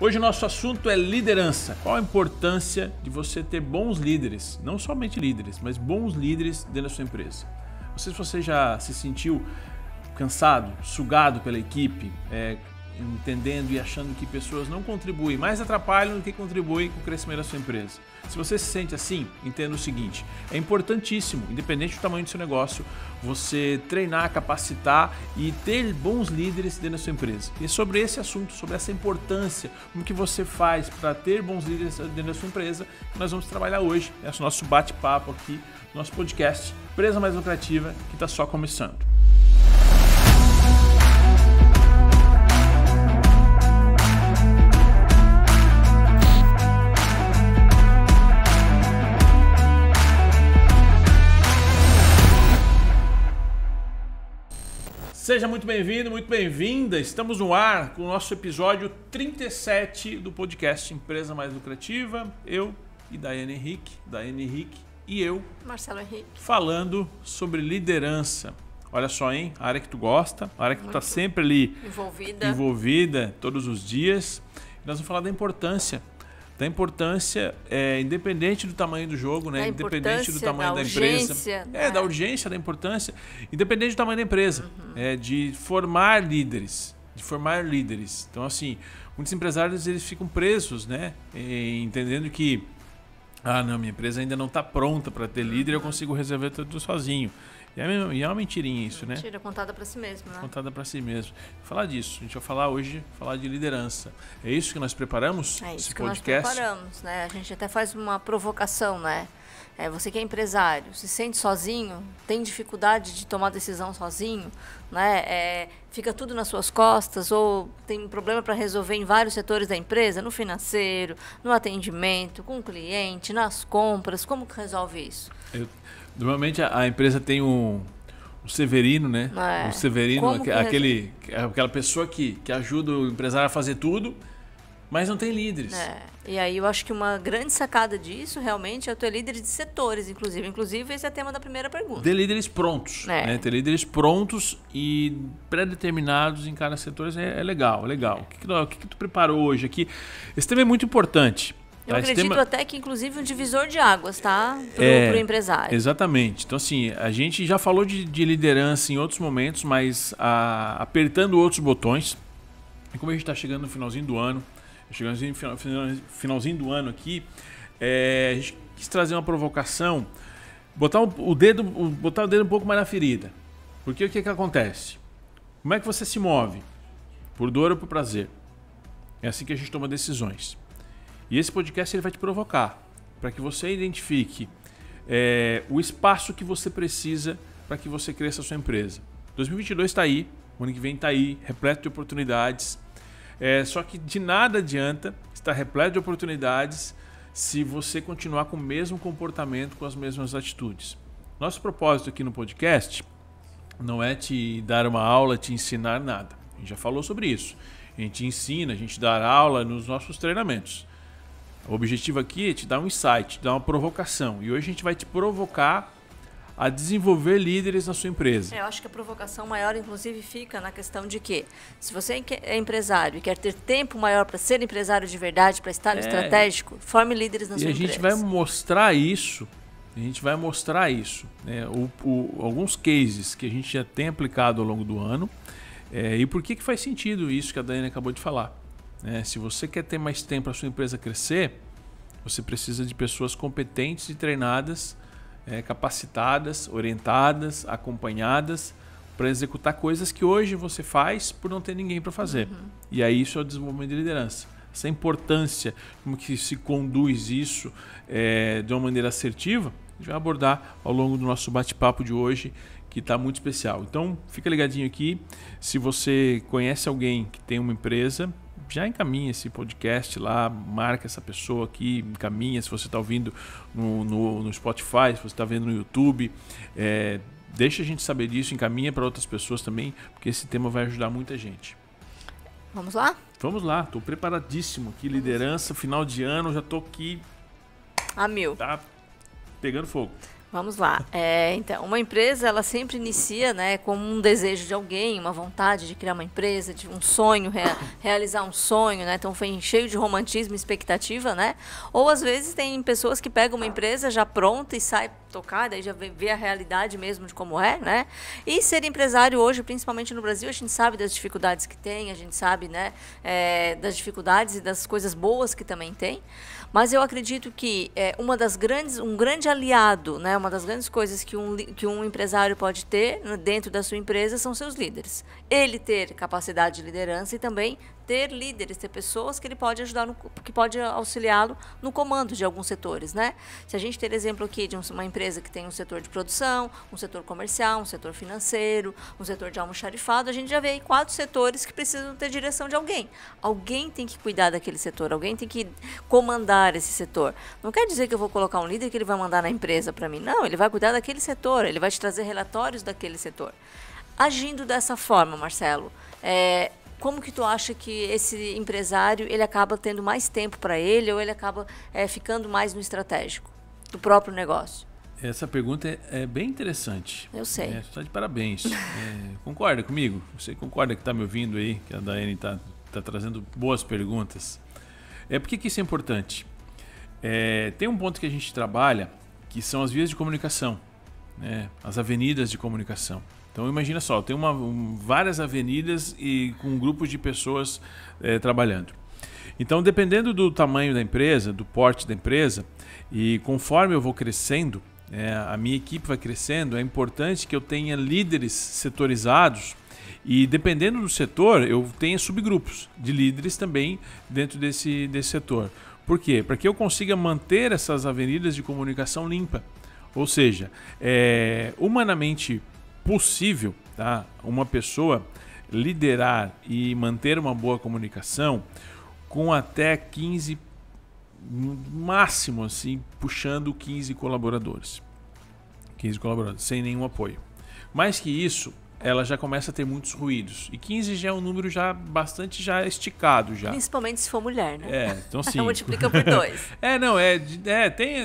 Hoje o nosso assunto é liderança. Qual a importância de você ter bons líderes? Não somente líderes, mas bons líderes dentro da sua empresa. Não sei se você já se sentiu cansado, sugado pela equipe, entendendo e achando que pessoas não contribuem, mais atrapalham do que contribuem com o crescimento da sua empresa. Se você se sente assim, entenda o seguinte: é importantíssimo, independente do tamanho do seu negócio, você treinar, capacitar e ter bons líderes dentro da sua empresa. E sobre esse assunto, sobre essa importância, como que você faz para ter bons líderes dentro da sua empresa, que nós vamos trabalhar hoje. Esse é o nosso bate-papo aqui, nosso podcast Empresa Mais Lucrativa, que está só começando. Seja muito bem-vindo, muito bem-vinda. Estamos no ar com o nosso episódio 37 do podcast Empresa Mais Lucrativa. Eu e Daiane Henrique e eu, Marcelo Henrique, falando sobre liderança. Olha só, hein? A área que tu gosta, a área que tu está sempre ali envolvida todos os dias. Nós vamos falar da importância, independente do tamanho do jogo, né? Independente do tamanho da empresa. Da urgência, da importância, independente do tamanho da empresa. De formar líderes. Então, assim, muitos empresários eles ficam presos, né? Entendendo que, minha empresa ainda não está pronta para ter líder, eu consigo resolver tudo sozinho. E é uma mentirinha isso, né? Mentira contada para si mesmo, né? Contada para si mesmo. Vou falar disso. A gente vai falar hoje, de liderança. É isso que nós preparamos? É isso que nós preparamos, né? A gente até faz uma provocação, né? Você que é empresário, se sente sozinho, tem dificuldade de tomar decisão sozinho, né? Fica tudo nas suas costas ou tem problema para resolver em vários setores da empresa, no financeiro, no atendimento, com o cliente, nas compras. Como que resolve isso? Normalmente a empresa tem um Severino, né? O Severino, aquela pessoa que ajuda o empresário a fazer tudo, mas não tem líderes. E aí eu acho que uma grande sacada disso realmente é ter líderes de setores, inclusive. Inclusive, esse é o tema da primeira pergunta. Ter líderes prontos. Né? Ter líderes prontos e pré-determinados em cada setor é legal. O que tu preparou hoje aqui? Esse tema é muito importante. Eu acredito até que, inclusive, um divisor de águas, tá? Pro empresário. Exatamente. Então, assim, a gente já falou de liderança em outros momentos, mas apertando outros botões. E como a gente está chegando no finalzinho do ano, aqui, a gente quis trazer uma provocação, botar o dedo um pouco mais na ferida. Porque o que acontece? Como é que você se move? Por dor ou por prazer? É assim que a gente toma decisões. E esse podcast ele vai te provocar para que você identifique o espaço que você precisa para que você cresça a sua empresa. 2022 está aí, o ano que vem está aí, repleto de oportunidades. Só que de nada adianta estar repleto de oportunidades se você continuar com o mesmo comportamento, com as mesmas atitudes. Nosso propósito aqui no podcast não é te dar uma aula, te ensinar nada. A gente já falou sobre isso. A gente ensina, a gente dá aula nos nossos treinamentos. O objetivo aqui é te dar um insight, te dar uma provocação. E hoje a gente vai te provocar a desenvolver líderes na sua empresa. Eu acho que a provocação maior, inclusive, fica na questão de que, se você é empresário e quer ter tempo maior para ser empresário de verdade, para estar no estratégico, forme líderes na sua empresa. E a gente vai mostrar isso. Né? Alguns cases que a gente já tem aplicado ao longo do ano. E por que faz sentido isso que a Daiane acabou de falar? Se você quer ter mais tempo para a sua empresa crescer, você precisa de pessoas competentes e treinadas, capacitadas, orientadas, acompanhadas para executar coisas que hoje você faz por não ter ninguém para fazer. E aí isso é o desenvolvimento de liderança. Essa importância, como que se conduz isso de uma maneira assertiva, a gente vai abordar ao longo do nosso bate-papo de hoje, que está muito especial. Então, fica ligadinho aqui. Se você conhece alguém que tem uma empresa, já encaminha esse podcast lá, marca essa pessoa aqui, encaminha. Se você está ouvindo no Spotify, se você está vendo no YouTube, deixa a gente saber disso, encaminha para outras pessoas também, porque esse tema vai ajudar muita gente. Vamos lá? Vamos lá, estou preparadíssimo aqui, liderança, final de ano, já estou aqui... A mil. Tá pegando fogo. Vamos lá. Então, uma empresa, ela sempre inicia, né, como um desejo de alguém, uma vontade de criar uma empresa, de um sonho, realizar um sonho, né? Então, foi cheio de romantismo e expectativa, né? Ou, às vezes, tem pessoas que pegam uma empresa já pronta e sai tocar, daí já vê a realidade mesmo de como é, né? E ser empresário hoje, principalmente no Brasil, a gente sabe das dificuldades que tem, a gente sabe, né, das dificuldades e das coisas boas que também tem. Mas eu acredito que um grande aliado, né, uma das grandes coisas que um empresário pode ter dentro da sua empresa são seus líderes. Ele ter capacidade de liderança e também ter líderes, ter pessoas que ele pode ajudar, que pode auxiliá-lo no comando de alguns setores, né? Se a gente ter exemplo aqui de uma empresa que tem um setor de produção, um setor comercial, um setor financeiro, um setor de almoxarifado, a gente já vê aí 4 setores que precisam ter direção de alguém. Alguém tem que cuidar daquele setor, alguém tem que comandar esse setor. Não quer dizer que eu vou colocar um líder que ele vai mandar na empresa para mim. Não, ele vai cuidar daquele setor, ele vai te trazer relatórios daquele setor. Agindo dessa forma, Marcelo, como que tu acha que esse empresário ele acaba tendo mais tempo para ele ou ele acaba ficando mais no estratégico do próprio negócio? Essa pergunta é bem interessante. Eu sei. Está de parabéns. Concorda comigo? Você concorda que está me ouvindo aí, que a Daiane está trazendo boas perguntas? Por que isso é importante? Tem um ponto que a gente trabalha que são as vias de comunicação, né? As avenidas de comunicação. Então imagina só, tem várias avenidas e com grupos de pessoas trabalhando. Então dependendo do tamanho da empresa, do porte da empresa, e conforme eu vou crescendo, a minha equipe vai crescendo, é importante que eu tenha líderes setorizados e dependendo do setor eu tenha subgrupos de líderes também dentro desse setor. Por quê? Para que eu consiga manter essas avenidas de comunicação limpa. Ou seja, humanamente possível, tá? Uma pessoa liderar e manter uma boa comunicação com até 15, no máximo assim, puxando 15 colaboradores. 15 colaboradores, sem nenhum apoio. Mais que isso, ela já começa a ter muitos ruídos. E 15 já é um número já bastante esticado. Já. Principalmente se for mulher, né? Então sim. Multiplica por 2.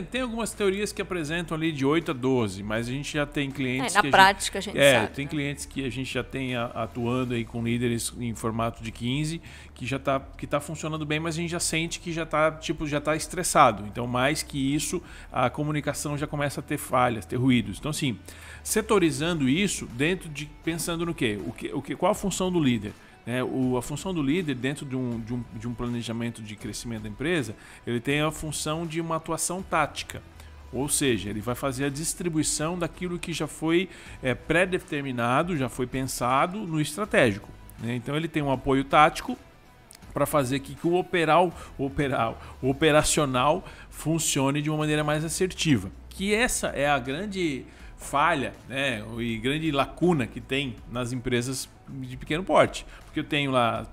Tem algumas teorias que apresentam ali de 8 a 12, mas a gente já tem clientes na prática a gente sabe. Tem clientes que a gente já tem atuando aí com líderes em formato de 15, que já tá funcionando bem, mas a gente já sente que já tá estressado. Então, mais que isso, a comunicação já começa a ter falhas, ter ruídos. Então, assim, setorizando isso pensando no quê? Qual a função do líder? A função do líder dentro de um planejamento de crescimento da empresa, ele tem a função de uma atuação tática. Ou seja, ele vai fazer a distribuição daquilo que já foi pré-determinado, já foi pensado no estratégico. Então ele tem um apoio tático para fazer que o operacional funcione de uma maneira mais assertiva. Que essa é a grande falha, né, e grande lacuna que tem nas empresas de pequeno porte. Porque eu tenho lá,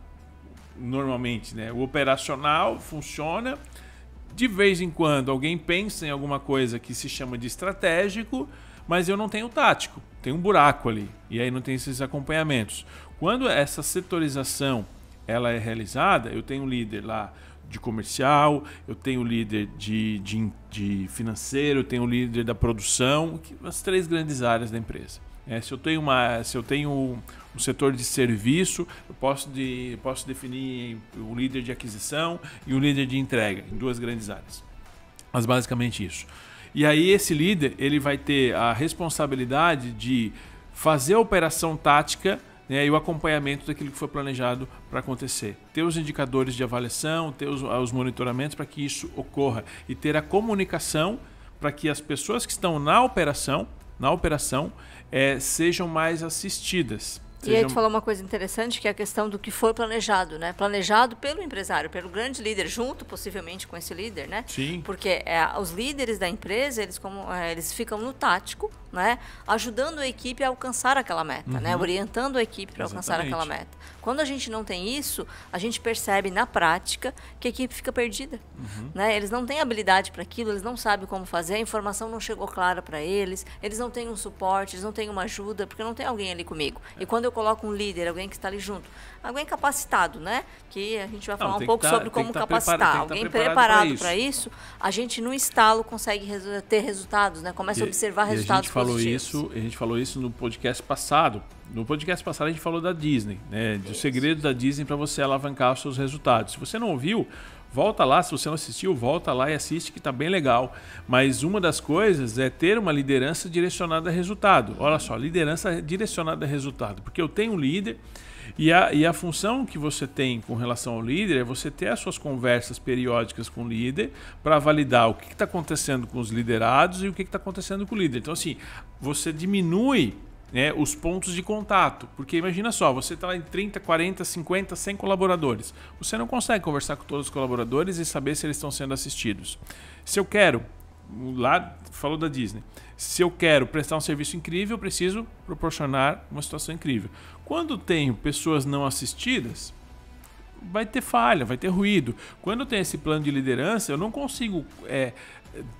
normalmente, né, o operacional funciona, de vez em quando alguém pensa em alguma coisa que se chama de estratégico, mas eu não tenho tático, tem um buraco ali, e aí não tem esses acompanhamentos. Quando essa setorização ela é realizada, eu tenho um líder lá de comercial, eu tenho líder de financeiro, eu tenho líder da produção, as 3 grandes áreas da empresa. Se eu tenho um setor de serviço, eu posso definir o líder de aquisição e o líder de entrega em 2 grandes áreas. Mas basicamente isso. E aí esse líder ele vai ter a responsabilidade de fazer a operação tática, né, e o acompanhamento daquilo que foi planejado para acontecer. Ter os indicadores de avaliação, ter os monitoramentos para que isso ocorra e ter a comunicação para que as pessoas que estão na operação sejam mais assistidas. E aí tu falou uma coisa interessante, que é a questão do que foi planejado, né? Planejado pelo empresário, pelo grande líder, junto possivelmente com esse líder, né? Sim. Porque os líderes da empresa, eles ficam no tático, né? Ajudando a equipe a alcançar aquela meta, né? Orientando a equipe para alcançar aquela meta. Quando a gente não tem isso, a gente percebe na prática que a equipe fica perdida, né? Eles não têm habilidade para aquilo, eles não sabem como fazer, a informação não chegou clara para eles, eles não têm um suporte, eles não têm uma ajuda, porque não tem alguém ali comigo. E quando eu eu coloco um líder, alguém que está ali junto? Alguém capacitado, né? Que a gente vai falar um pouco sobre como capacitar. Alguém preparado para isso, a gente no estalo consegue ter resultados, né? Começa a observar resultados positivos. A gente falou isso no podcast passado. No podcast passado a gente falou da Disney, né? Do segredo da Disney para você alavancar os seus resultados. Se você não ouviu, volta lá. Se você não assistiu, volta lá e assiste, que está bem legal. Mas uma das coisas é ter uma liderança direcionada a resultado. Olha só, liderança direcionada a resultado. Porque eu tenho um líder e a função que você tem com relação ao líder é você ter as suas conversas periódicas com o líder para validar o que está acontecendo com os liderados e o que está acontecendo com o líder. Então, assim, você diminui, né, os pontos de contato. Porque imagina só, você está lá em 30, 40, 50, 100 colaboradores. Você não consegue conversar com todos os colaboradores e saber se eles estão sendo assistidos. Se eu quero, lá falou da Disney, se eu quero prestar um serviço incrível, eu preciso proporcionar uma situação incrível. Quando tenho pessoas não assistidas, vai ter falha, vai ter ruído. Quando eu tenho esse plano de liderança, eu não consigo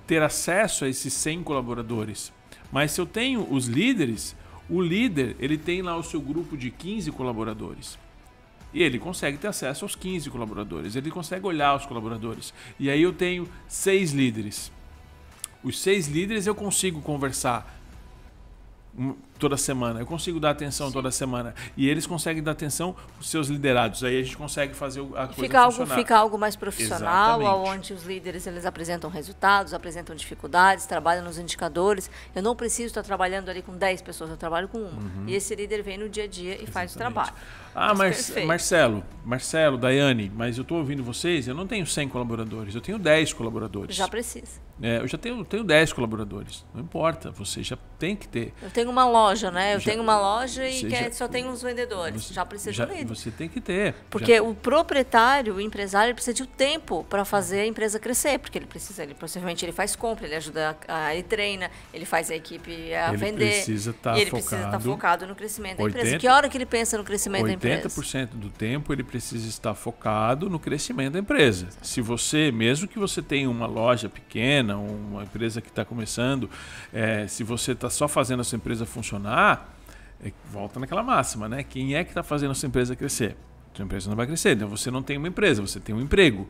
ter acesso a esses 100 colaboradores. Mas se eu tenho os líderes, o líder ele tem lá o seu grupo de 15 colaboradores. E ele consegue ter acesso aos 15 colaboradores. Ele consegue olhar os colaboradores. E aí eu tenho 6 líderes. Os 6 líderes eu consigo conversar toda semana. Eu consigo dar atenção toda semana. E eles conseguem dar atenção aos seus liderados. Aí a gente consegue fazer a coisa funcionar. Fica algo mais profissional, onde os líderes eles apresentam resultados, apresentam dificuldades, trabalham nos indicadores. Eu não preciso estar trabalhando ali com 10 pessoas, eu trabalho com uma. E esse líder vem no dia a dia e faz o trabalho. Ah, Marcelo, Daiane, mas eu estou ouvindo vocês, eu não tenho 100 colaboradores, eu tenho 10 colaboradores. Já precisa. Eu já tenho 10 colaboradores. Não importa, você já tem que ter. Eu tenho uma loja, né? Tenho uma loja e só tenho os vendedores. Já precisa de um líder. Você tem que ter. Porque o proprietário, o empresário, ele precisa de um tempo para fazer a empresa crescer. Porque ele possivelmente ele faz compra, ele ajuda, ele treina, ele faz a equipe a vender. Ele precisa estar focado no crescimento da empresa. Que hora que ele pensa no crescimento da empresa? 80% do tempo ele precisa estar focado no crescimento da empresa. Se você, mesmo que você tenha uma loja pequena, uma empresa que está começando, se você está só fazendo a sua empresa funcionar, volta naquela máxima, né? Quem é que está fazendo a sua empresa crescer? A sua empresa não vai crescer, então você não tem uma empresa, você tem um emprego.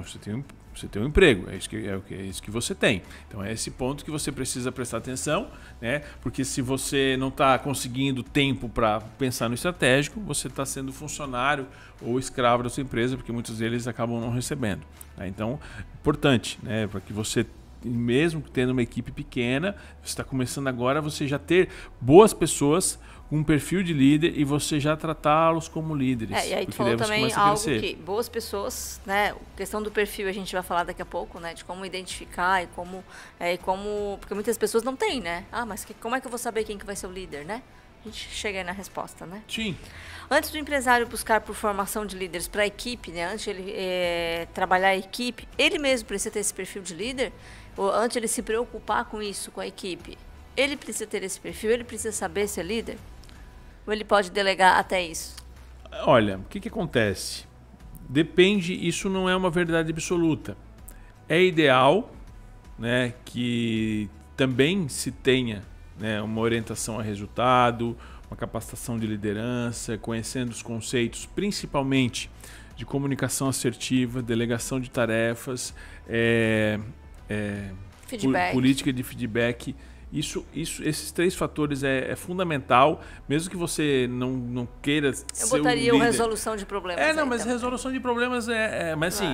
Você tem um emprego, é isso que você tem. Então é esse ponto que você precisa prestar atenção, né? Porque se você não está conseguindo tempo para pensar no estratégico, você está sendo funcionário ou escravo da sua empresa, porque muitos deles acabam não recebendo. Né? Então, importante, né? Para que você, mesmo tendo uma equipe pequena, você está começando agora, você já ter boas pessoas com um perfil de líder e você já tratá-los como líderes. E aí tu falou também algo que boas pessoas, né? A questão do perfil a gente vai falar daqui a pouco, né? De como identificar e como porque muitas pessoas não têm, né? Mas como é que eu vou saber quem que vai ser o líder, né? A gente chega aí na resposta, né? Sim. Antes do empresário buscar por formação de líderes para a equipe, né? Antes de ele trabalhar a equipe, ele mesmo precisa ter esse perfil de líder, ou antes de ele se preocupar com isso, com a equipe, ele precisa ter esse perfil, ele precisa saber ser líder? Ou ele pode delegar até isso? Olha, o que acontece? Depende, isso não é uma verdade absoluta. É ideal, né, que também se tenha, né, uma orientação a resultado, uma capacitação de liderança, conhecendo os conceitos, principalmente de comunicação assertiva, delegação de tarefas, política de feedback. Esses 3 fatores é fundamental, mesmo que você não queira ser Eu botaria o resolução de problemas. Mas resolução de problemas mas assim,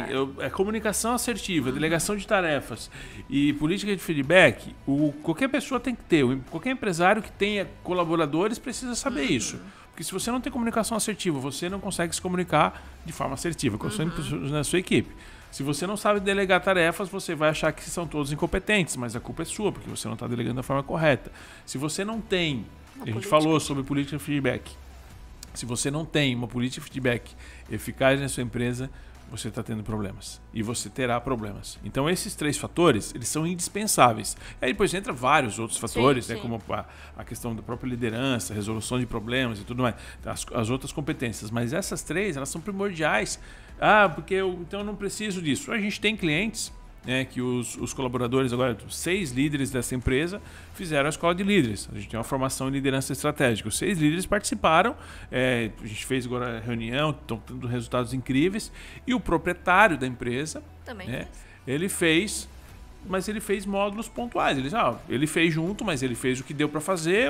comunicação assertiva, delegação de tarefas e política de feedback, qualquer pessoa tem que ter, qualquer empresário que tenha colaboradores precisa saber isso. Porque se você não tem comunicação assertiva, você não consegue se comunicar de forma assertiva com a sua equipe. Se você não sabe delegar tarefas, você vai achar que são todos incompetentes, mas a culpa é sua, porque você não está delegando da forma correta. Se você não tem, a gente falou sobre política de feedback, se você não tem uma política de feedback eficaz na sua empresa, você está tendo problemas. E você terá problemas. Então, esses 3 fatores, eles são indispensáveis. Aí depois entra vários outros fatores, né, como a questão da própria liderança, resolução de problemas e tudo mais, as outras competências. Mas essas 3, elas são primordiais. Porque então eu não preciso disso. A gente tem clientes né, que os colaboradores, agora 6 líderes dessa empresa, fizeram a escola de líderes. A gente tem uma formação em liderança estratégica. Os 6 líderes participaram, a gente fez agora a reunião, estão tendo resultados incríveis, e o proprietário da empresa, Também ele fez, mas ele fez módulos pontuais. Ele fez junto, mas ele fez o que deu para fazer,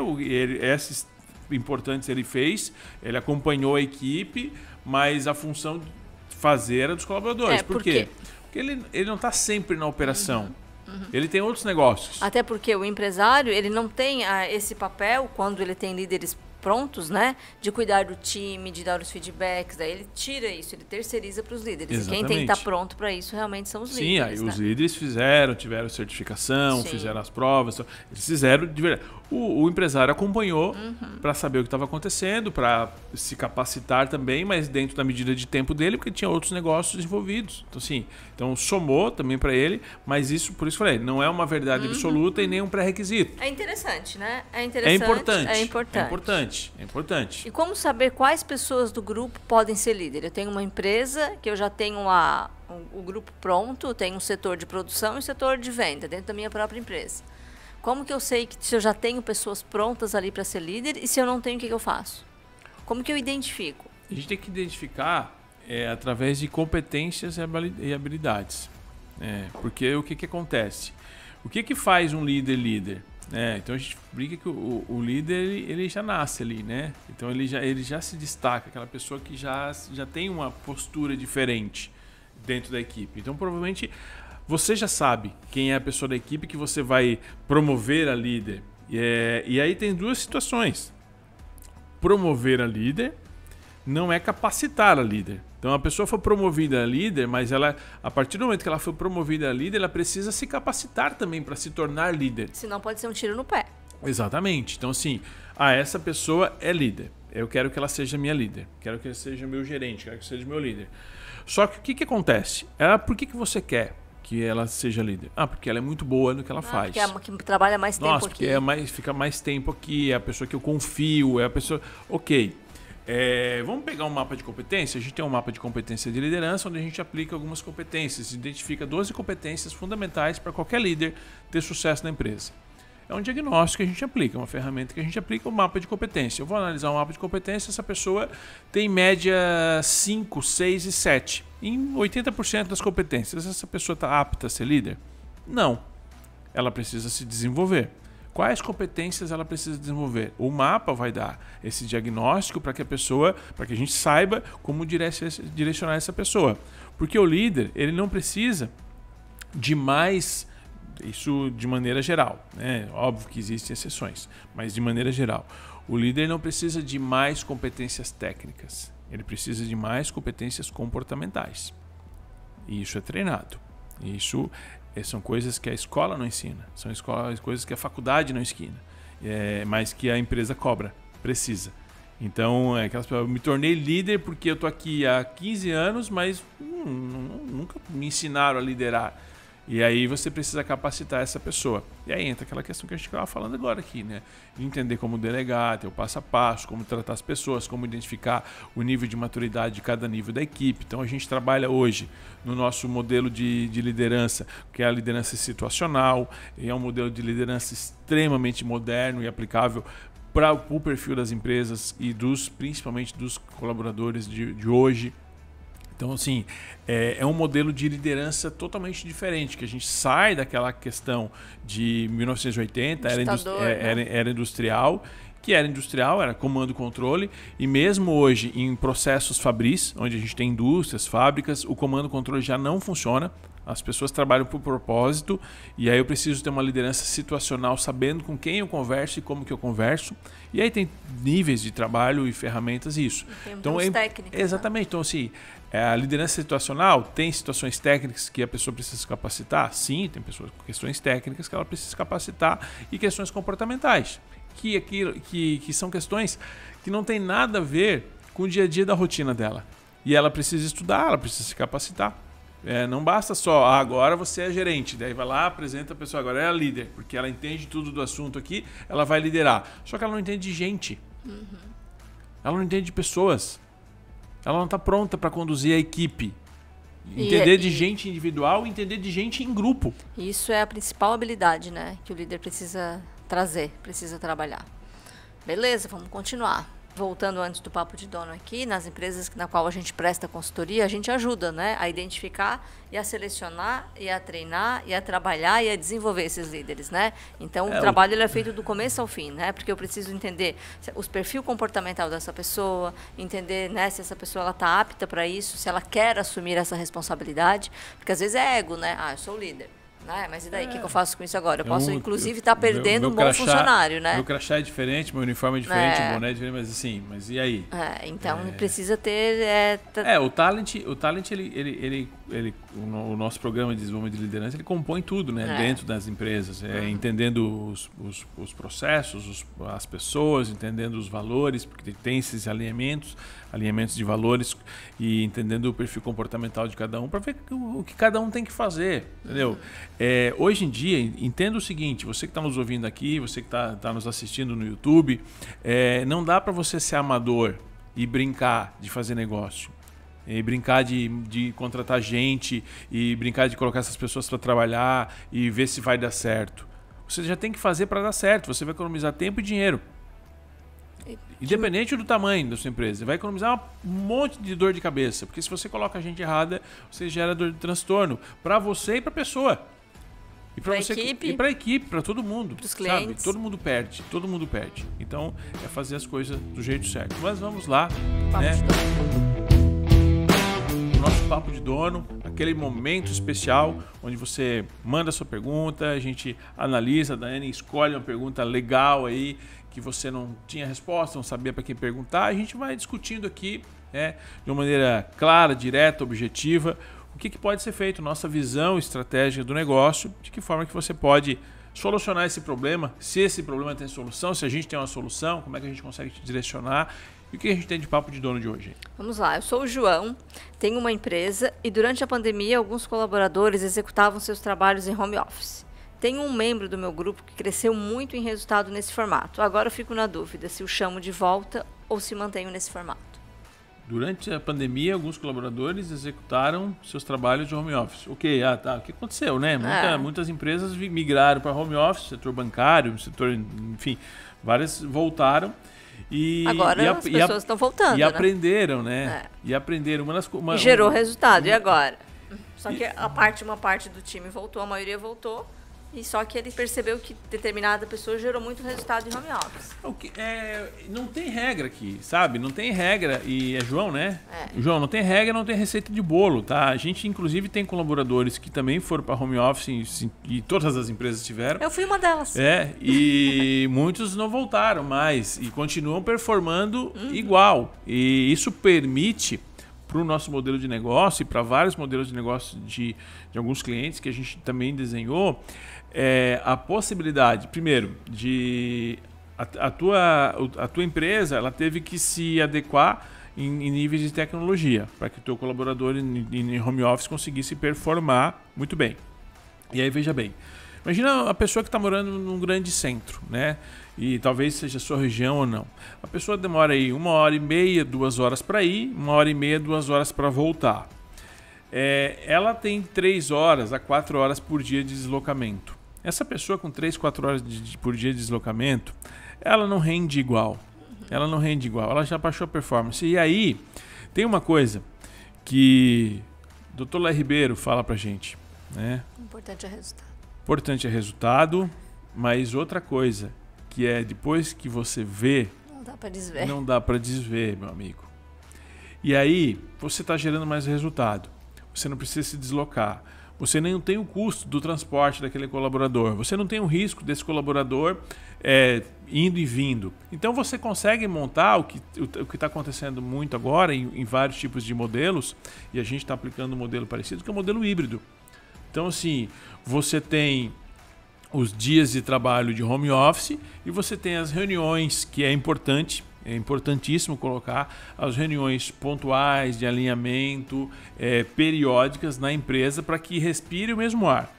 esses importantes ele fez, ele acompanhou a equipe, mas a função de fazer era dos colaboradores. Por quê? Porque ele não está sempre na operação. Ele tem outros negócios. Até porque o empresário, ele não tem esse papel, quando ele tem líderes prontos, né, de cuidar do time, de dar os feedbacks, daí ele tira isso, ele terceiriza para os líderes. Exatamente. E quem tem que estar pronto para isso realmente são os líderes. Sim, aí né? os líderes tiveram certificação, Sim. fizeram as provas, eles fizeram de verdade. O empresário acompanhou para saber o que estava acontecendo, para se capacitar também, mas dentro da medida de tempo dele, porque tinha outros negócios envolvidos. Então, assim, somou também para ele, mas isso, por isso falei, não é uma verdade absoluta e nem um pré-requisito. É interessante, né? É É importante. É importante. É importante. E como saber quais pessoas do grupo podem ser líder? Eu tenho uma empresa que eu já tenho o grupo pronto, tenho um setor de produção e um setor de venda dentro da minha própria empresa. Como que eu sei que se eu já tenho pessoas prontas ali para ser líder e se eu não tenho, o que eu faço? Como que eu identifico? A gente tem que identificar através de competências e habilidades. Porque o que acontece? O que faz um líder? Então a gente brinca que o líder ele já nasce ali, né? Então ele já se destaca, aquela pessoa que já tem uma postura diferente dentro da equipe. Então provavelmente você já sabe quem é a pessoa da equipe que você vai promover a líder. E aí tem 2 situações. Promover a líder não é capacitar a líder. Então a pessoa foi promovida a líder, mas a partir do momento que ela foi promovida a líder, ela precisa se capacitar também para se tornar líder. Senão pode ser um tiro no pé. Exatamente. Então assim, essa pessoa é líder. Eu quero que ela seja minha líder. Quero que ela seja meu gerente. Quero que seja meu líder. Só que o que acontece? Por que você quer que ela seja líder? Porque ela é muito boa no que ela faz. Porque é uma que trabalha mais tempo aqui. Porque fica mais tempo aqui, é a pessoa que eu confio, é a pessoa... Ok. Vamos pegar um mapa de competência. A gente tem um mapa de competência de liderança onde a gente aplica algumas competências, identifica 12 competências fundamentais para qualquer líder ter sucesso na empresa. É um diagnóstico que a gente aplica, uma ferramenta que a gente aplica, um mapa de competência. Eu vou analisar um mapa de competência, essa pessoa tem em média 5, 6 e 7. Em 80% das competências, essa pessoa está apta a ser líder? Não. Ela precisa se desenvolver. Quais competências ela precisa desenvolver? O mapa vai dar esse diagnóstico para que a gente saiba como direcionar essa pessoa. Porque o líder, ele não precisa de mais, isso de maneira geral, né? Óbvio que existem exceções, mas de maneira geral, o líder não precisa de mais competências técnicas, ele precisa de mais competências comportamentais. E isso é treinado. Isso são coisas que a escola não ensina, são coisas que a faculdade não ensina, mas que a empresa cobra, precisa. Então, eu me tornei líder porque eu estou aqui há 15 anos, mas nunca me ensinaram a liderar. E aí você precisa capacitar essa pessoa. E aí entra aquela questão que a gente estava falando agora aqui, né? De entender como delegar, ter o passo a passo, como tratar as pessoas, como identificar o nível de maturidade de cada nível da equipe. Então a gente trabalha hoje no nosso modelo de liderança, que é a liderança situacional, e é um modelo de liderança extremamente moderno e aplicável para o perfil das empresas e principalmente dos colaboradores de hoje. Então, assim, é um modelo de liderança totalmente diferente, que a gente sai daquela questão de 1980, era industrial, era comando e controle, e mesmo hoje em processos fabris, onde a gente tem indústrias, fábricas, o comando e controle já não funciona. As pessoas trabalham por propósito e aí eu preciso ter uma liderança situacional, sabendo com quem eu converso e como que eu converso. E aí tem níveis de trabalho e ferramentas isso. Então técnicas. Exatamente. Né? Então assim, a liderança situacional tem situações técnicas que a pessoa precisa se capacitar? Sim, tem questões técnicas que ela precisa se capacitar e questões comportamentais, que são questões que não tem nada a ver com o dia a dia da rotina dela. E ela precisa estudar, ela precisa se capacitar. Não basta só, agora você é gerente, daí vai lá, apresenta a pessoa, agora é a líder, porque ela entende tudo do assunto aqui, ela vai liderar. Só que ela não entende de gente. Ela não entende de pessoas. Ela não está pronta para conduzir a equipe. Entender de gente individual, entender de gente em grupo. Isso é a principal habilidade, né? Que o líder precisa trazer, precisa trabalhar. Beleza, vamos continuar. Voltando antes do papo de dono aqui, nas empresas na qual a gente presta consultoria, a gente ajuda, né, a identificar e a selecionar e a treinar e a trabalhar e a desenvolver esses líderes, né? Então, o trabalho ele é feito do começo ao fim, né? Porque eu preciso entender os perfil comportamental dessa pessoa, entender, né, se essa pessoa ela tá apta para isso, se ela quer assumir essa responsabilidade, porque às vezes é ego, né? Ah, eu sou o líder. Né? Mas e daí, o que eu faço com isso agora? Eu posso, inclusive, estar perdendo um bom funcionário, né? Meu crachá é diferente, meu uniforme é diferente, o boné é diferente, mas assim, mas e aí? Então, precisa ter... O talent o nosso programa de desenvolvimento de liderança, ele compõe tudo, né? Dentro das empresas, entendendo os processos, as pessoas, entendendo os valores, porque tem esses alinhamentos de valores e entendendo o perfil comportamental de cada um para ver o que cada um tem que fazer, entendeu? Hoje em dia, entenda o seguinte, você que está nos ouvindo aqui, você que está nos assistindo no YouTube, não dá para você ser amador e brincar de fazer negócio. E brincar de contratar gente, e brincar de colocar essas pessoas para trabalhar e ver se vai dar certo. Você já tem que fazer para dar certo, você vai economizar tempo e dinheiro. Independente do tamanho da sua empresa, você vai economizar um monte de dor de cabeça, porque se você coloca a gente errada, você gera dor de transtorno para você e para a pessoa. E para você equipe, e para a equipe, para todo mundo, para os clientes. Todo mundo perde, todo mundo perde. Então, é fazer as coisas do jeito certo. Mas vamos lá, Papo de dono. Nosso papo de dono, aquele momento especial onde você manda a sua pergunta, a gente analisa, a Daiane escolhe uma pergunta legal aí que você não tinha resposta, não sabia para quem perguntar, a gente vai discutindo aqui, de uma maneira clara, direta, objetiva, o que pode ser feito, nossa visão estratégica do negócio, de que forma que você pode solucionar esse problema, se esse problema tem solução, se a gente tem uma solução, como é que a gente consegue te direcionar. E o que a gente tem de papo de dono de hoje? Vamos lá, eu sou o João, tenho uma empresa e durante a pandemia alguns colaboradores executavam seus trabalhos em home office. Tenho um membro do meu grupo que cresceu muito em resultado nesse formato. Agora eu fico na dúvida se o chamo de volta ou se mantenho nesse formato. Durante a pandemia, alguns colaboradores executaram seus trabalhos de home office. Ok, o que aconteceu, né? Muitas empresas migraram para home office, setor bancário, setor, enfim, várias voltaram. Agora as pessoas estão voltando, e aprenderam, né? E aprenderam. E gerou resultado. E agora? Só que uma parte do time voltou, a maioria voltou. E só que ele percebeu que determinada pessoa gerou muito resultado em home office. Não tem regra aqui, sabe? Não tem regra. E é João, né? João, não tem regra, não tem receita de bolo, tá? A gente, inclusive, tem colaboradores que também foram para home office e todas as empresas tiveram. Eu fui uma delas. E muitos não voltaram mais e continuam performando igual. E isso permite para o nosso modelo de negócio e para vários modelos de negócio de alguns clientes que a gente também desenhou, a possibilidade, primeiro, de a tua empresa ela teve que se adequar em níveis de tecnologia para que o teu colaborador em home office conseguisse performar muito bem. E aí, veja bem, imagina a pessoa que está morando num grande centro, né? E talvez seja a sua região ou não. A pessoa demora aí 1h30, 2 horas para ir, 1h30, 2 horas para voltar. Ela tem 3 horas a 4 horas por dia de deslocamento. Essa pessoa com 3, 4 horas por dia de deslocamento, ela não rende igual. Ela já baixou a performance. E aí, tem uma coisa que o Dr. Léo Ribeiro fala pra gente, né? Importante é resultado. Importante é resultado, mas outra coisa, que é depois que você vê, não dá para desver, meu amigo. E aí, você está gerando mais resultado. Você não precisa se deslocar. Você nem tem o custo do transporte daquele colaborador. Você não tem o risco desse colaborador indo e vindo. Então, você consegue montar o que está acontecendo muito agora em vários tipos de modelos, e a gente está aplicando um modelo parecido, que é o modelo híbrido. Então, assim, você tem os dias de trabalho de home office e você tem as reuniões, que é importantíssimo colocar as reuniões pontuais de alinhamento, periódicas na empresa para que respire o mesmo ar.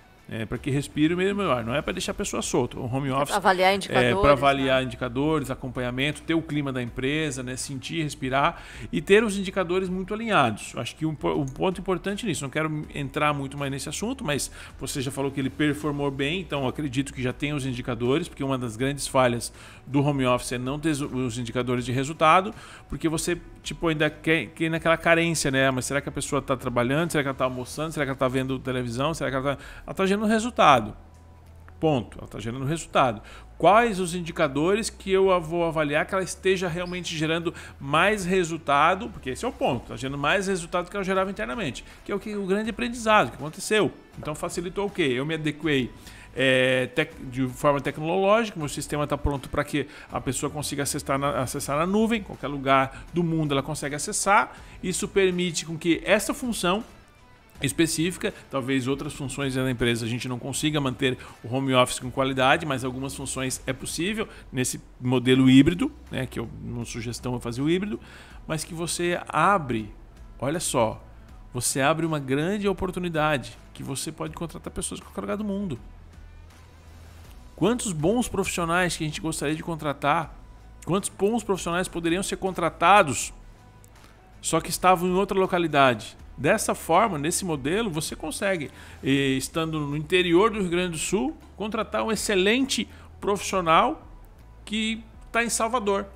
Para que respire melhor. Não é para deixar a pessoa solta. O home office avaliar indicadores, para avaliar indicadores, acompanhamento, ter o clima da empresa, né? Sentir, respirar e ter os indicadores muito alinhados. Acho que um ponto importante nisso, não quero entrar muito mais nesse assunto, mas você já falou que ele performou bem, então acredito que já tem os indicadores, porque uma das grandes falhas do home office é não ter os indicadores de resultado, porque você ainda quer naquela carência, né? Mas será que a pessoa está trabalhando? Será que ela está almoçando? Será que ela está vendo televisão? Será que ela está gerando resultado? Ponto. Ela está gerando resultado. Quais os indicadores que eu vou avaliar que ela esteja realmente gerando mais resultado? Porque esse é o ponto. Está gerando mais resultado do que ela gerava internamente. Que é o grande aprendizado que aconteceu. Então facilitou o quê? Eu me adequei de forma tecnológica, meu sistema está pronto para que a pessoa consiga acessar na nuvem, qualquer lugar do mundo ela consegue acessar. Isso permite com que essa função específica, talvez outras funções da empresa a gente não consiga manter o home office com qualidade, mas algumas funções é possível nesse modelo híbrido, né, que uma sugestão é fazer o híbrido, mas que você abre, olha só, você abre uma grande oportunidade que você pode contratar pessoas de qualquer lugar do mundo. Quantos bons profissionais que a gente gostaria de contratar, quantos bons profissionais poderiam ser contratados, só que estavam em outra localidade. Dessa forma, nesse modelo, você consegue, estando no interior do Rio Grande do Sul, contratar um excelente profissional que está em Salvador.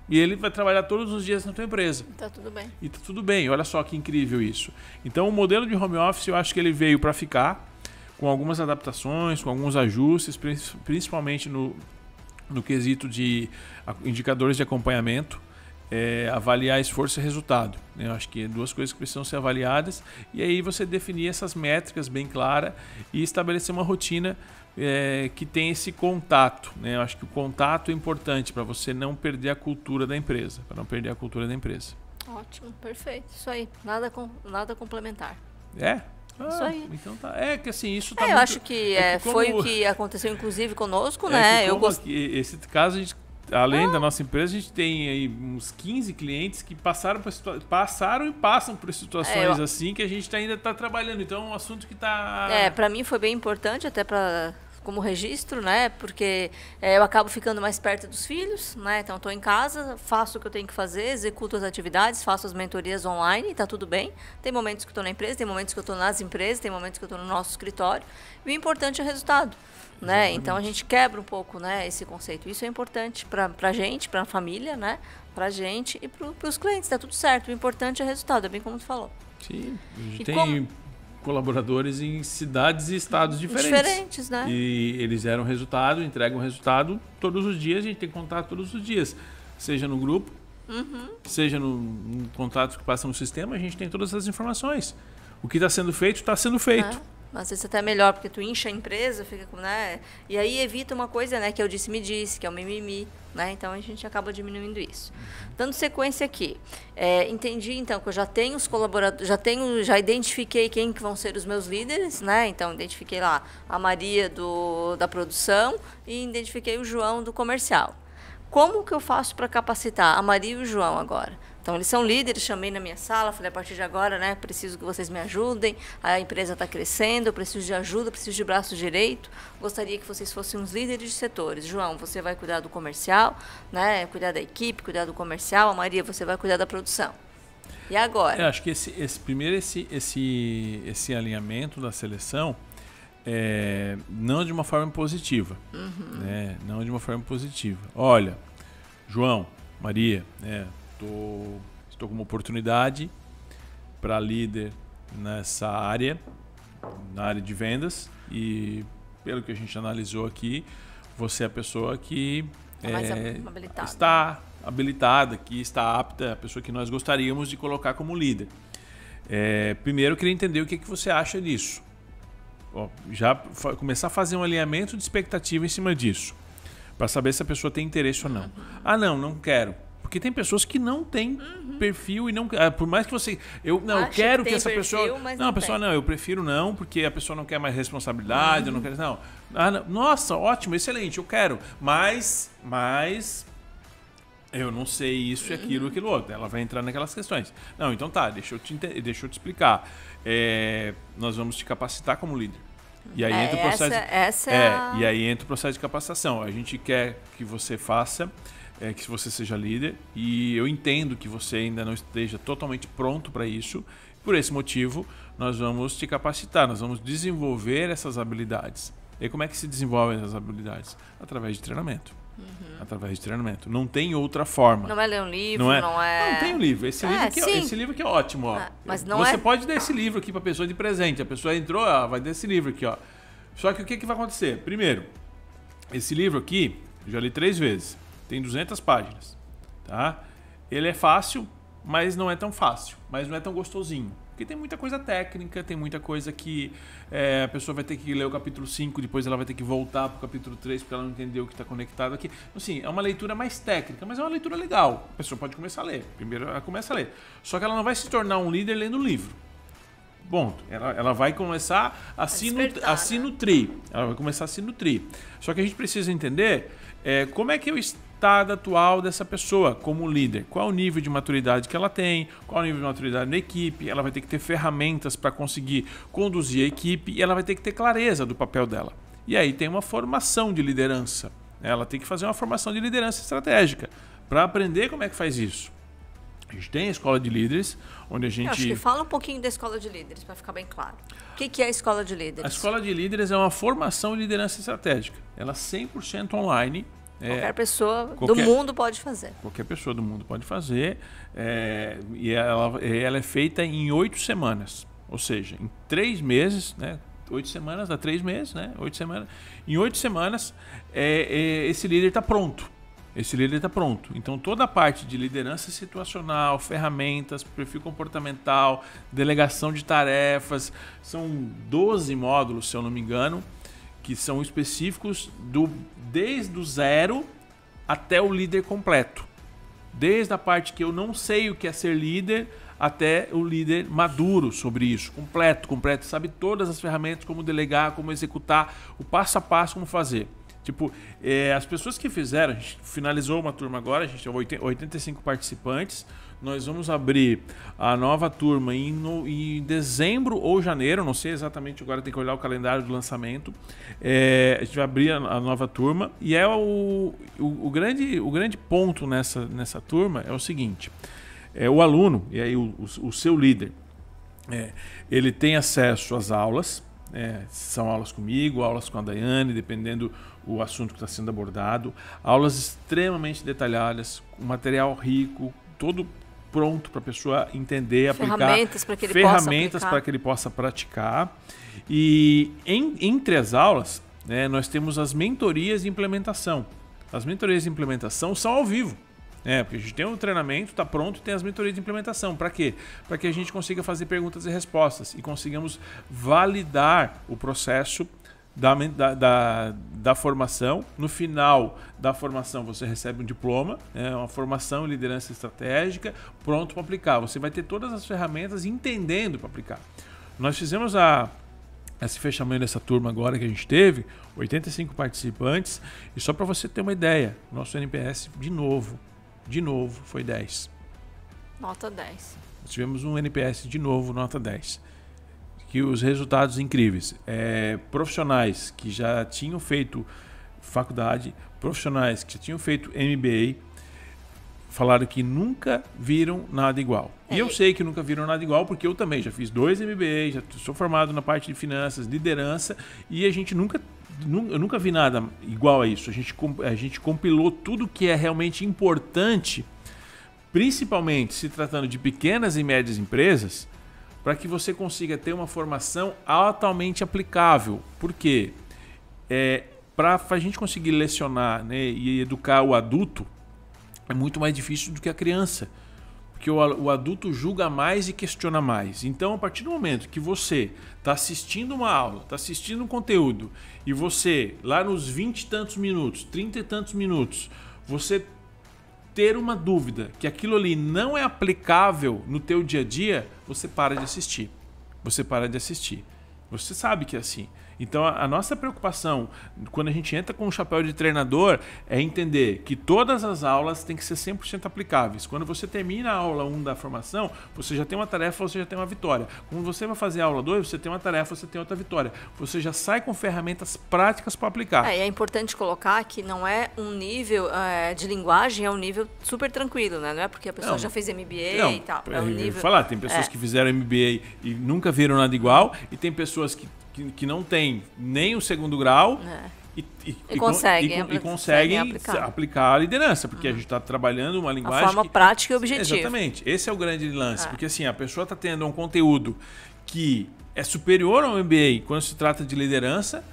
E ele vai trabalhar todos os dias na tua empresa. Tá tudo bem. E tá tudo bem, olha só que incrível isso. Então o modelo de home office eu acho que ele veio para ficar, com algumas adaptações, com alguns ajustes, principalmente no quesito de indicadores de acompanhamento, avaliar esforço e resultado. Eu acho que duas coisas que precisam ser avaliadas e aí você definir essas métricas bem claras e estabelecer uma rotina que tem esse contato. Né? Eu acho que o contato é importante para você não perder a cultura da empresa, Ótimo, perfeito. Isso aí, nada complementar. Isso aí. Então tá. Que assim, isso tá eu acho que foi o que aconteceu, inclusive, conosco, né? Esse caso, a gente, além da nossa empresa, a gente tem aí uns 15 clientes que passaram e passam por situações assim que a gente ainda está trabalhando. Então, é um assunto que está... para mim foi bem importante, até como registro, né? Porque eu acabo ficando mais perto dos filhos, né? Então, estou em casa, faço o que eu tenho que fazer, executo as atividades, faço as mentorias online, está tudo bem. Tem momentos que estou na empresa, tem momentos que eu estou nas empresas, tem momentos que eu estou no nosso escritório. E o importante é o resultado, né? Então, a gente quebra um pouco, né, esse conceito. Isso é importante para a gente, para a família, né? Para a gente e para os clientes. Está tudo certo. O importante é o resultado, é bem como tu falou. Sim, a gente tem colaboradores em cidades e estados diferentes, né? E eles geram resultado, entregam resultado todos os dias, a gente tem contato todos os dias. Seja no grupo, seja no contato que passa no sistema, a gente tem todas as informações. O que está sendo feito, está sendo feito. Às vezes até melhor, porque tu incha a empresa, fica com, né? E aí evita uma coisa, né? Que é o disse-me-disse, que é o mimimi, né? Então a gente acaba diminuindo isso. Dando sequência aqui, entendi então que eu já tenho os colaboradores, já identifiquei quem que vão ser os meus líderes, né? Então identifiquei lá a Maria da produção e identifiquei o João do comercial. Como que eu faço para capacitar a Maria e o João agora? Então, eles são líderes, chamei na minha sala, falei, a partir de agora, né, preciso que vocês me ajudem, a empresa está crescendo, eu preciso de ajuda, preciso de braço direito, gostaria que vocês fossem os líderes de setores. João, você vai cuidar do comercial, né, cuidar da equipe, cuidar do comercial, a Maria, você vai cuidar da produção. E agora? Eu acho que esse alinhamento da seleção, não de uma forma positiva, né, não de uma forma positiva. Olha, João, Maria, estou com uma oportunidade para líder nessa área, na área de vendas, e pelo que a gente analisou aqui, você é a pessoa que está habilitada, que está apta, a pessoa que nós gostaríamos de colocar como líder. Primeiro, eu queria entender o que você acha disso. Já começar a fazer um alinhamento de expectativa em cima disso, para saber se a pessoa tem interesse ou não. Não quero. Porque tem pessoas que não têm perfil e não... Por mais que você... Eu quero que essa pessoa... Eu prefiro não, porque a pessoa não quer mais responsabilidade, eu não quero... Não. Nossa, ótimo, excelente, eu quero. Mas eu não sei isso e aquilo outro. Ela vai entrar naquelas questões. Não, então tá, deixa eu te explicar. Nós vamos te capacitar como líder. E aí entra o processo. E aí entra o processo de capacitação. A gente quer que você faça, que você seja líder, e eu entendo que você ainda não esteja totalmente pronto para isso. Por esse motivo, nós vamos te capacitar, nós vamos desenvolver essas habilidades. E como é que se desenvolvem essas habilidades? Através de treinamento. Através de treinamento. Não tem outra forma. Não é ler um livro, não é... Não tem um livro. Esse livro aqui é ótimo. Ó. Mas não você pode dar esse livro aqui para a pessoa de presente. A pessoa entrou, vai dar esse livro aqui. Ó. Só que o que vai acontecer? Primeiro, esse livro aqui, eu já li 3 vezes. Tem 200 páginas. Tá? Ele é fácil, mas não é tão fácil. Mas não é tão gostosinho. Porque tem muita coisa técnica, tem muita coisa que a pessoa vai ter que ler o capítulo 5, depois ela vai ter que voltar para o capítulo 3 porque ela não entendeu o que está conectado aqui. Assim, é uma leitura mais técnica, mas é uma leitura legal. A pessoa pode começar a ler. Primeiro ela começa a ler. Só que ela não vai se tornar um líder lendo o livro. Bom, ela vai começar a se nutrir. Ela vai começar a se nutrir. Só que a gente precisa entender como é que é o estado atual dessa pessoa como líder. Qual o nível de maturidade que ela tem, qual o nível de maturidade na equipe. Ela vai ter que ter ferramentas para conseguir conduzir a equipe e ela vai ter que ter clareza do papel dela. E aí tem uma formação de liderança. Ela tem que fazer uma formação de liderança estratégica para aprender como é que faz isso. A gente tem a escola de líderes, onde a gente... Eu acho que fala um pouquinho da escola de líderes, para ficar bem claro. O que é a escola de líderes? A escola de líderes é uma formação de liderança estratégica. Ela é 100% online. Qualquer pessoa do mundo pode fazer. Qualquer pessoa do mundo pode fazer. E ela é feita em 8 semanas. Ou seja, em 3 meses, né? 8 semanas dá 3 meses, né? 8 semanas. Em 8 semanas, esse líder está pronto. Esse líder está pronto. Então, toda a parte de liderança situacional, ferramentas, perfil comportamental, delegação de tarefas, são 12 módulos, se eu não me engano, que são específicos desde o 0 até o líder completo. Desde a parte que eu não sei o que é ser líder, até o líder maduro sobre isso, completo, sabe todas as ferramentas, como delegar, como executar, o passo a passo, como fazer. Tipo, as pessoas que fizeram, a gente finalizou uma turma agora, a gente tem 85 participantes. Nós vamos abrir a nova turma em dezembro ou janeiro, não sei exatamente, agora tem que olhar o calendário do lançamento. A gente vai abrir a nova turma e o grande ponto nessa turma é o seguinte: o aluno, e aí o seu líder, ele tem acesso às aulas. São aulas comigo, aulas com a Daiane, dependendo o assunto que está sendo abordado. Aulas extremamente detalhadas, com material rico, todo pronto para a pessoa entender, aplicar. Ferramentas para que ele possa praticar. E entre as aulas, nós temos as mentorias de implementação. As mentorias de implementação são ao vivo. Porque a gente tem um treinamento, está pronto e tem as mentorias de implementação. Para quê? Para que a gente consiga fazer perguntas e respostas e consigamos validar o processo da formação. No final da formação você recebe um diploma, uma formação em liderança estratégica, pronto para aplicar. Você vai ter todas as ferramentas entendendo para aplicar. Nós fizemos esse fechamento dessa turma agora que a gente teve, 85 participantes, e só para você ter uma ideia, nosso NPS de novo foi 10. Nota 10. Nós tivemos um NPS de novo, nota 10. Que os resultados incríveis. Profissionais que já tinham feito faculdade, profissionais que já tinham feito MBA, falaram que nunca viram nada igual. E eu sei que nunca viram nada igual, porque eu também já fiz 2 MBA, já sou formado na parte de finanças, liderança, e eu nunca vi nada igual a isso. A gente compilou tudo que é realmente importante, principalmente se tratando de pequenas e médias empresas, para que você consiga ter uma formação altamente aplicável. Por quê? Para a gente conseguir lecionar, e educar o adulto, é muito mais difícil do que a criança. Porque o adulto julga mais e questiona mais. Então, a partir do momento que você está assistindo uma aula, está assistindo um conteúdo, e você, lá nos 20 e tantos minutos, 30 e tantos minutos, você ter uma dúvida que aquilo ali não é aplicável no teu dia a dia, você para de assistir. Você sabe que é assim. Então, a nossa preocupação, quando a gente entra com o chapéu de treinador, é entender que todas as aulas têm que ser 100% aplicáveis. Quando você termina a aula 1 da formação, você já tem uma tarefa, você já tem uma vitória. Quando você vai fazer a aula 2, você tem uma tarefa, você tem outra vitória. Você já sai com ferramentas práticas para aplicar. E é importante colocar que não é um nível de linguagem, é um nível super tranquilo, né? Não é porque a pessoa já fez MBA e tal. É um nível... falar, tem pessoas que fizeram MBA e nunca viram nada igual, e tem pessoas que não têm nem o segundo grau e conseguem aplicar a liderança, porque a gente está trabalhando uma linguagem... A forma prática e objetiva. Exatamente. Esse é o grande lance, porque assim, a pessoa está tendo um conteúdo que é superior ao MBA quando se trata de liderança,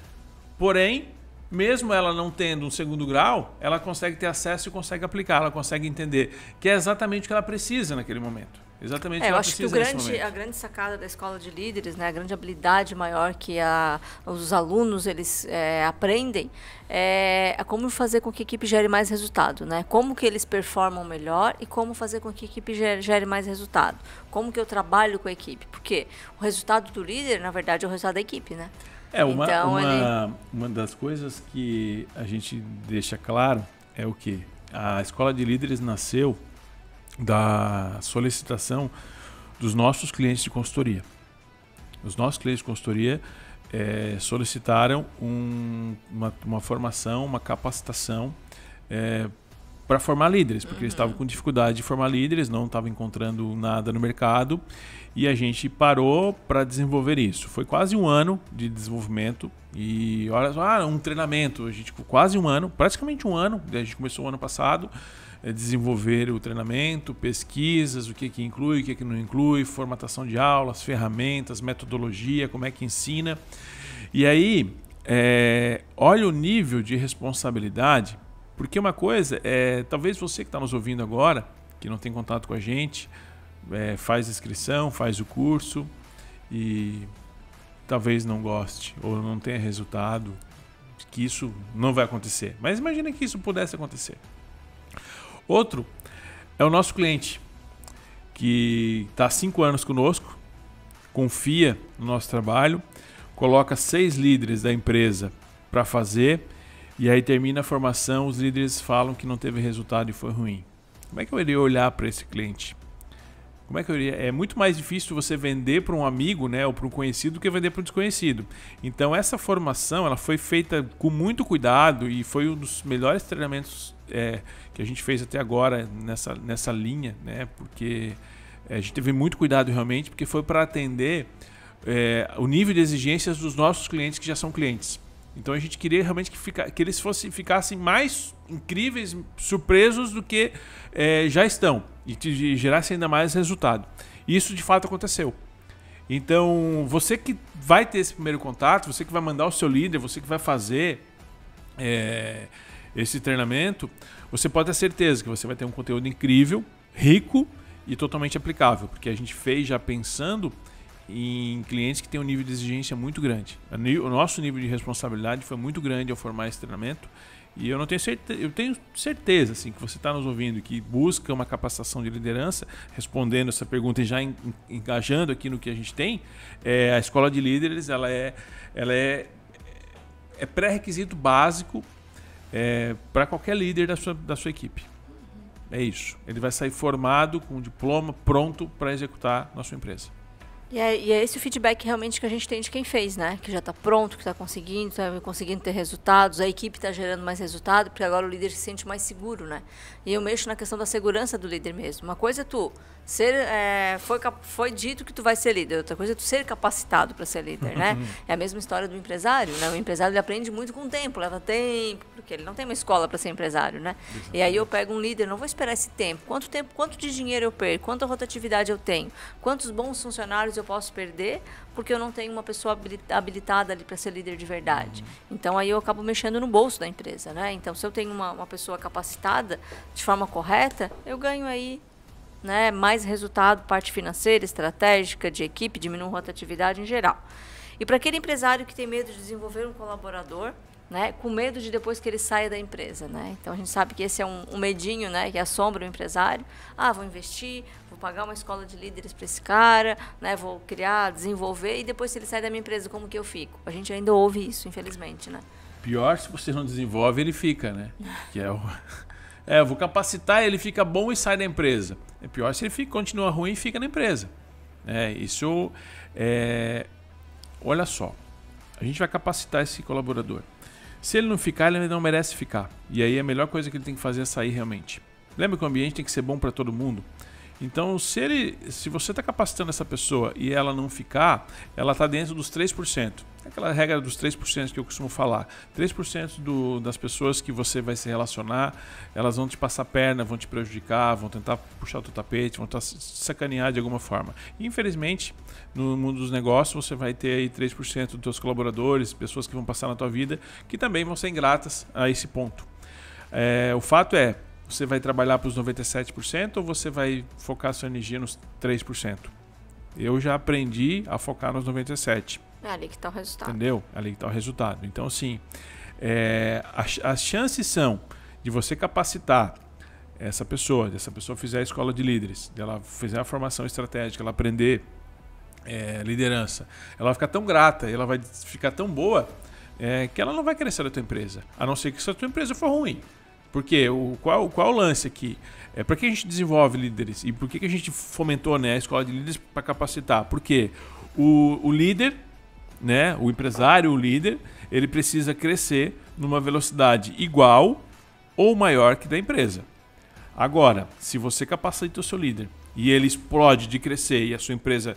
porém, mesmo ela não tendo um segundo grau, ela consegue ter acesso e consegue aplicar, ela consegue entender que é exatamente o que ela precisa naquele momento. Exatamente o que ela precisa nesse momento. Eu acho que a grande sacada da escola de líderes, né, a grande habilidade maior que os alunos eles aprendem é como fazer com que a equipe gere mais resultado, né? Como que eles performam melhor e como fazer com que a equipe gere mais resultado. Como que eu trabalho com a equipe. Porque o resultado do líder, na verdade, é o resultado da equipe, né? Uma das coisas que a gente deixa claro é o que a escola de líderes nasceu da solicitação dos nossos clientes de consultoria. Os nossos clientes de consultoria solicitaram uma formação, uma capacitação para formar líderes, porque eles estavam com dificuldade de formar líderes, não estavam encontrando nada no mercado, e a gente parou para desenvolver isso. Foi quase um ano de desenvolvimento e olha só, um treinamento, a gente quase um ano, praticamente um ano, a gente começou o ano passado, desenvolver o treinamento, pesquisas, o que inclui, o que não inclui, formatação de aulas, ferramentas, metodologia, como é que ensina. E aí, olha o nível de responsabilidade, porque uma coisa talvez você que está nos ouvindo agora, que não tem contato com a gente, faz inscrição, faz o curso e talvez não goste ou não tenha resultado, que isso não vai acontecer. Mas imagina que isso pudesse acontecer. Outro é o nosso cliente, que está há 5 anos conosco, confia no nosso trabalho, coloca 6 líderes da empresa para fazer e aí termina a formação, os líderes falam que não teve resultado e foi ruim. Como é que eu iria olhar para esse cliente? Como é que eu iria? É muito mais difícil você vender para um amigo, né, ou para um conhecido do que vender para um desconhecido. Então essa formação ela foi feita com muito cuidado e foi um dos melhores treinamentos que a gente fez até agora nessa linha, né, porque a gente teve muito cuidado realmente, porque foi para atender o nível de exigências dos nossos clientes que já são clientes. Então a gente queria realmente que eles ficassem mais incríveis, surpresos do que já estão e gerassem ainda mais resultado. E isso de fato aconteceu. Então você que vai ter esse primeiro contato, você que vai mandar o seu líder, você que vai fazer esse treinamento, você pode ter certeza que você vai ter um conteúdo incrível, rico e totalmente aplicável, porque a gente fez já pensando em clientes que têm um nível de exigência muito grande. O nosso nível de responsabilidade foi muito grande ao formar esse treinamento e eu tenho certeza assim, que você está nos ouvindo que busca uma capacitação de liderança, respondendo essa pergunta e já engajando aqui no que a gente tem, a escola de líderes ela é pré-requisito básico para qualquer líder da sua equipe. É isso. Ele vai sair formado com um diploma pronto para executar na sua empresa. E é esse o feedback realmente que a gente tem de quem fez, né? Que já está pronto, que está conseguindo ter resultados, a equipe está gerando mais resultado, porque agora o líder se sente mais seguro, né? E eu mexo na questão da segurança do líder mesmo. Uma coisa é tu foi dito que tu vai ser líder, outra coisa é tu ser capacitado para ser líder, né? É a mesma história do empresário, né? O empresário ele aprende muito com o tempo, leva tempo, porque ele não tem uma escola para ser empresário, né? Exatamente. E aí eu pego um líder, não vou esperar esse tempo, quanto de dinheiro eu perco, quanta rotatividade eu tenho, quantos bons funcionários eu posso perder, porque eu não tenho uma pessoa habilitada ali para ser líder de verdade. Então aí eu acabo mexendo no bolso da empresa, né? Então se eu tenho uma pessoa capacitada de forma correta, eu ganho aí, né, mais resultado, parte financeira, estratégica, de equipe, diminuo rotatividade em geral. E para aquele empresário que tem medo de desenvolver um colaborador, né, com medo de depois que ele saia da empresa, né? Então a gente sabe que esse é um medinho, né, que assombra o empresário. Vou investir, vou pagar uma escola de líderes para esse cara, né, vou criar, desenvolver, e depois se ele sair da minha empresa, como que eu fico? A gente ainda ouve isso, infelizmente, né? Pior se você não desenvolve, ele fica, né? Que é o... eu vou capacitar, ele fica bom e sai da empresa. É pior se ele continua ruim e fica na empresa. Isso olha só, a gente vai capacitar esse colaborador. Se ele não ficar, ele não merece ficar. E aí a melhor coisa que ele tem que fazer é sair realmente. Lembra que o ambiente tem que ser bom para todo mundo? Então, se você está capacitando essa pessoa e ela não ficar, ela está dentro dos 3%. É aquela regra dos 3% que eu costumo falar. 3% das pessoas que você vai se relacionar, elas vão te passar a perna, vão te prejudicar, vão tentar puxar o teu tapete, vão tentar sacanear de alguma forma. E, infelizmente, no mundo dos negócios, você vai ter aí 3% dos teus colaboradores, pessoas que vão passar na tua vida, que também vão ser ingratas a esse ponto. O fato é, você vai trabalhar para os 97% ou você vai focar sua energia nos 3%? Eu já aprendi a focar nos 97%. É ali que está o resultado. Entendeu? É ali que está o resultado. Então, assim, as chances são de você capacitar essa pessoa, dessa pessoa fizer a escola de líderes, dela fizer a formação estratégica, ela aprender liderança, ela vai ficar tão grata, ela vai ficar tão boa que ela não vai querer sair da tua empresa, a não ser que se a tua empresa for ruim. Porque qual o lance aqui? Para que a gente desenvolve líderes? E por que a gente fomentou a escola de líderes para capacitar? Porque o líder, o empresário, o líder, ele precisa crescer numa velocidade igual ou maior que da empresa. Agora, se você capacita o seu líder e ele explode de crescer e a sua empresa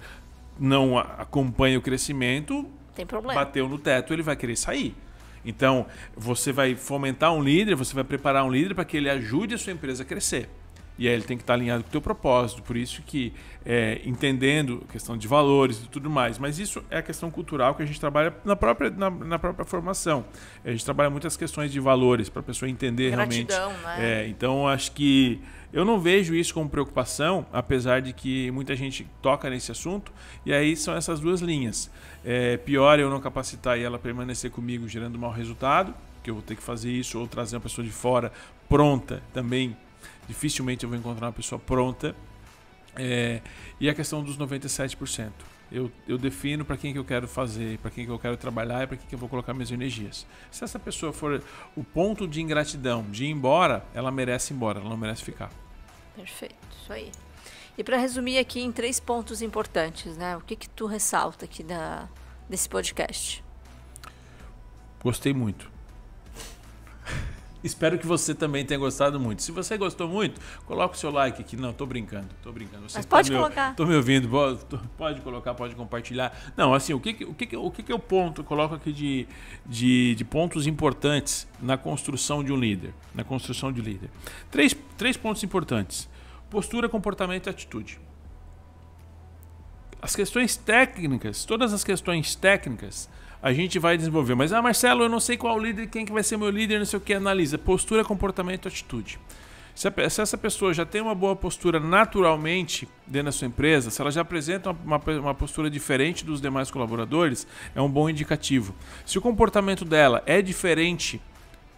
não acompanha o crescimento, tem problema. Bateu no teto, ele vai querer sair. Então, você vai fomentar um líder, você vai preparar um líder para que ele ajude a sua empresa a crescer. E aí ele tem que estar alinhado com o teu propósito. Por isso que, entendendo a questão de valores e tudo mais. Mas isso é a questão cultural que a gente trabalha na própria formação. A gente trabalha muitas questões de valores para a pessoa entender gratidão, realmente. Né? Então, acho que eu não vejo isso como preocupação, apesar de que muita gente toca nesse assunto. E aí são essas duas linhas. Pior eu não capacitar e ela permanecer comigo gerando mau resultado, que eu vou ter que fazer isso, ou trazer uma pessoa de fora pronta também. Dificilmente eu vou encontrar uma pessoa pronta. E a questão dos 97%. Eu defino para quem que eu quero fazer, para quem que eu quero trabalhar e para quem que eu vou colocar minhas energias. Se essa pessoa for o ponto de ingratidão, de ir embora, ela merece ir embora, ela não merece ficar. Perfeito, isso aí. E para resumir aqui em 3 pontos importantes, né? O que tu ressalta aqui desse podcast? Gostei muito. Espero que você também tenha gostado muito. Se você gostou muito, coloca o seu like aqui. Não, tô brincando. Você mas pode colocar. Tô me ouvindo, pode colocar, pode compartilhar. Não, assim, o que é o ponto? Eu coloco aqui de pontos importantes na construção de um líder. Na construção de líder. Três pontos importantes. Postura, comportamento e atitude. As questões técnicas, todas as questões técnicas, a gente vai desenvolver. Mas, Marcelo, eu não sei qual líder, quem que vai ser meu líder, não sei o que. Analisa postura, comportamento e atitude. Se essa pessoa já tem uma boa postura naturalmente dentro da sua empresa, se ela já apresenta uma postura diferente dos demais colaboradores, é um bom indicativo. Se o comportamento dela é diferente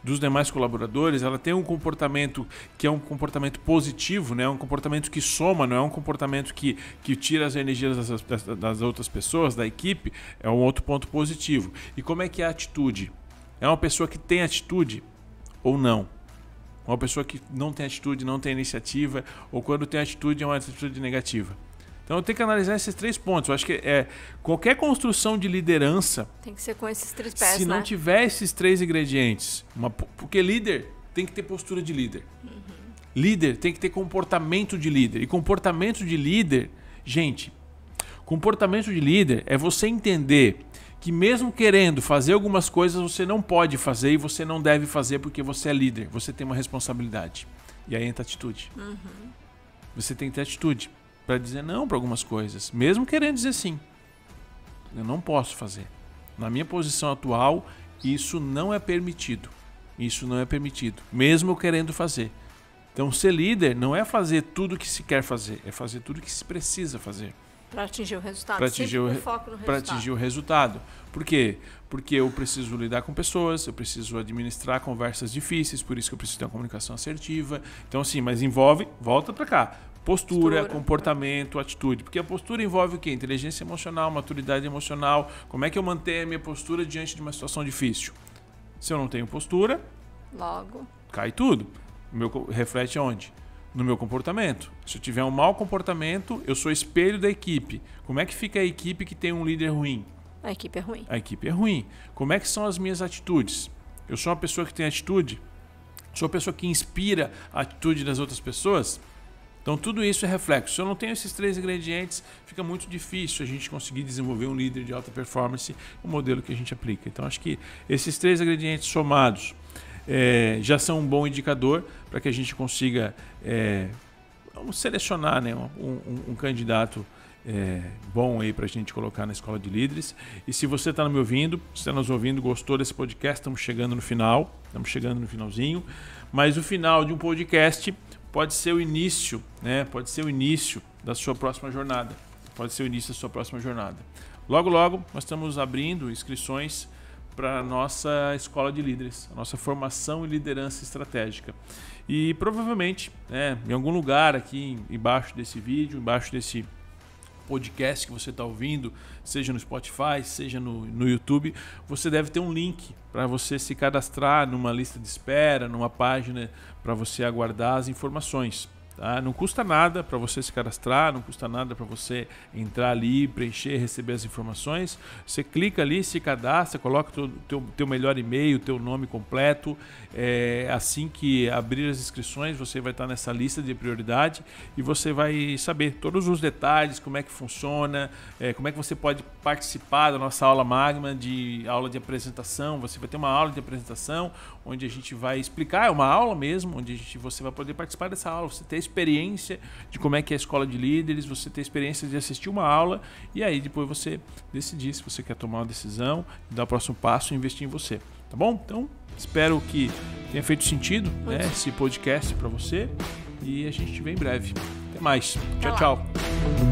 dos demais colaboradores, ela tem um comportamento que é um comportamento positivo, né? Um comportamento que soma, não é um comportamento que tira as energias das outras pessoas, da equipe, é um outro ponto positivo. E como é que é a atitude? É uma pessoa que tem atitude ou não? Uma pessoa que não tem atitude, não tem iniciativa, ou quando tem atitude é uma atitude negativa. Então eu tenho que analisar esses 3 pontos. Eu acho que qualquer construção de liderança tem que ser com esses 3 pés, se não tiver esses 3 ingredientes, porque líder tem que ter postura de líder. Líder tem que ter comportamento de líder. E comportamento de líder, gente, comportamento de líder é você entender que mesmo querendo fazer algumas coisas, você não pode fazer e você não deve fazer porque você é líder. Você tem uma responsabilidade. E aí entra a atitude. Você tem que ter atitude para dizer não para algumas coisas, mesmo querendo dizer sim. Eu não posso fazer. Na minha posição atual, isso não é permitido. Isso não é permitido, mesmo eu querendo fazer. Então, ser líder não é fazer tudo o que se quer fazer, é fazer tudo o que se precisa fazer. Para atingir o resultado. Para atingir, atingir o resultado. Por quê? Porque eu preciso lidar com pessoas, eu preciso administrar conversas difíceis, por isso que eu preciso ter uma comunicação assertiva. Então, assim, mas envolve, volta para cá, postura, comportamento, atitude. Porque a postura envolve o quê? Inteligência emocional, maturidade emocional. Como é que eu mantenho a minha postura diante de uma situação difícil? Se eu não tenho postura, logo cai tudo. Reflete aonde? No meu comportamento. Se eu tiver um mau comportamento, eu sou espelho da equipe. Como é que fica a equipe que tem um líder ruim? A equipe é ruim. A equipe é ruim. Como é que são as minhas atitudes? Eu sou uma pessoa que tem atitude? Sou uma pessoa que inspira a atitude das outras pessoas? Então tudo isso é reflexo. Se eu não tenho esses 3 ingredientes, fica muito difícil a gente conseguir desenvolver um líder de alta performance, o modelo que a gente aplica. Então acho que esses 3 ingredientes somados já são um bom indicador para que a gente consiga vamos selecionar, né, um candidato bom aí para a gente colocar na Escola de Líderes. E se você está me ouvindo, se está nos ouvindo, gostou desse podcast, estamos chegando no final, estamos chegando no finalzinho, mas o final de um podcast pode ser o início, né? Pode ser o início da sua próxima jornada. Pode ser o início da sua próxima jornada. Logo, logo, nós estamos abrindo inscrições para a nossa Escola de Líderes, a nossa formação em liderança estratégica. E provavelmente, né, em algum lugar aqui embaixo desse vídeo, embaixo desse podcast que você está ouvindo, seja no Spotify, seja no YouTube, você deve ter um link para você se cadastrar numa lista de espera, numa página para você aguardar as informações. Tá? Não custa nada para você se cadastrar, não custa nada para você entrar ali, preencher, receber as informações. Você clica ali, se cadastra, coloca o teu melhor e-mail, o teu nome completo. Assim que abrir as inscrições, você vai estar nessa lista de prioridade e você vai saber todos os detalhes, como é que funciona, como é que você pode participar da nossa aula magna, de aula de apresentação. Você vai ter uma aula de apresentação onde a gente vai explicar, é uma aula mesmo, onde você vai poder participar dessa aula, você ter experiência de como é que é a Escola de Líderes, você ter experiência de assistir uma aula e aí depois você decidir se você quer tomar uma decisão, dar o próximo passo e investir em você. Tá bom? Então, espero que tenha feito sentido, né, esse podcast para você e a gente te vê em breve. Até mais. Tchau, tchau.